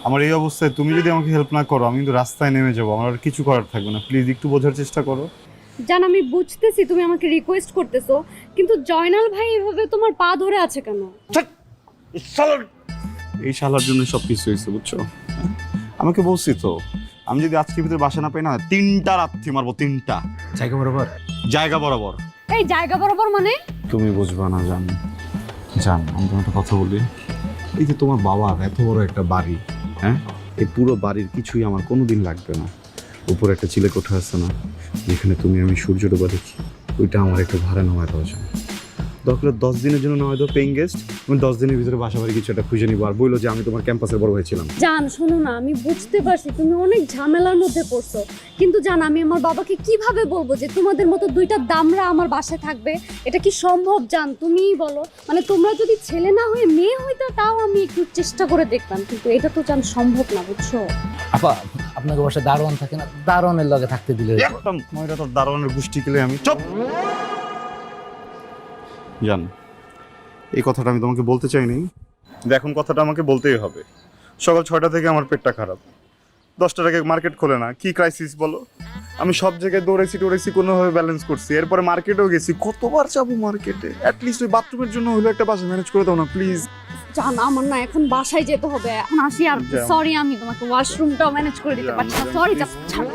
আমার এই অবস্থায় তুমি যদি আমাকে হেল্প না করো আমি কিন্তু রাস্তায় নেমে যাবো, আমার আর কিছু করার থাকবে না। প্লিজ একটু বোঝার চেষ্টা করো। জান, আমি বুঝতেছি তুমি আমাকে রিকোয়েস্ট করতেছো, কিন্তু জয়নাল ভাই এভাবে তোমার পা ধরে আছে কেন? এই শালার জন্য সব কিছু হয়েছে, বুঝছো? আমাকে বলছি তো, আমি যদি আজকের ভিতরে বাসা না পাই না 3টা রাত্রি মারবো, 3টা জায়গা বরাবর। জায়গা বরাবর। এই জায়গা বরাবর মানে? তুমি বুঝবা না জান। জান, আমি তোমার একটা কথা বলি। এই যে তোমার বাবার এত বড় একটা বাড়ি, হ্যাঁ, এই পুরো বাড়ির কিছুই আমার কোনোদিন লাগবে না। উপরে একটা চিলে কোঠা আছে না, যেখানে তুমি আমি সূর্য ডোবা দেখি, ওইটা আমার একটু ভাড়া নেওয়া দেওয়া যায়। দরকার 10 দিনের জন্য নেওয়া দেওয়া পেইং গেস্ট। আমি 10 দিনের ভিতরে বাসা বাড়ি কিছু একটা খুঁজে নিবো, আর বললো যে আমি তোমার ক্যাম্পাসের বড় হয়েছিলাম। জান শোনো না, আমি বুঝতে পারছি তুমি অনেক ঝামেলার মধ্যে পড়ছো, কিন্তু জান আমি আমার বাবাকে কিভাবে বলবো যে তোমাদের মতো দুইটা দামড়া আমার বাসায় থাকবে? এটা কি সম্ভব জান? তুমিই বলো। মানে তোমরা যদি ছেলে না হয়ে মেয়ে হইতো তাও আমি একটু চেষ্টা করে দেখতাম, কিন্তু এটা তো জান সম্ভব না, বুঝছো? আপা আপনাকে বাসায় দারোয়ান থাকে না, দারোয়ানের লগে থাকতে দিলে হইতো। একদম ময়রা তোর দারোয়ানের গোষ্ঠী কেলে আমি চুপ। জান, এই কথাটা আমি তোমাকে বলতে চাইনি, কিন্তু এখন কথাটা আমাকে বলতেই হবে। সকাল 6টা থেকে আমার পেটটা খারাপ, 10টার আগে মার্কেট খোলে না। কি ক্রাইসিস বলো? আমি সব জায়গায় দৌড়েছি কোনোভাবে ব্যালেন্স করছি, এরপরে মার্কেটেও গেছি। কতবার যাবো মার্কেটে? অ্যাটলিস্ট ওই বাথরুমের জন্য হলো একটা বাসা ম্যানেজ করে দাও না প্লিজ। জান আমার না এখন বাসায় যেতে হবে, এখন আসি। আর যাও। সরি, আমি তোমাকে ওয়াশরুমটাও ম্যানেজ করে দিতে যাও, পারছি না। যাও, সরি, please। জাস্ট ছাড়।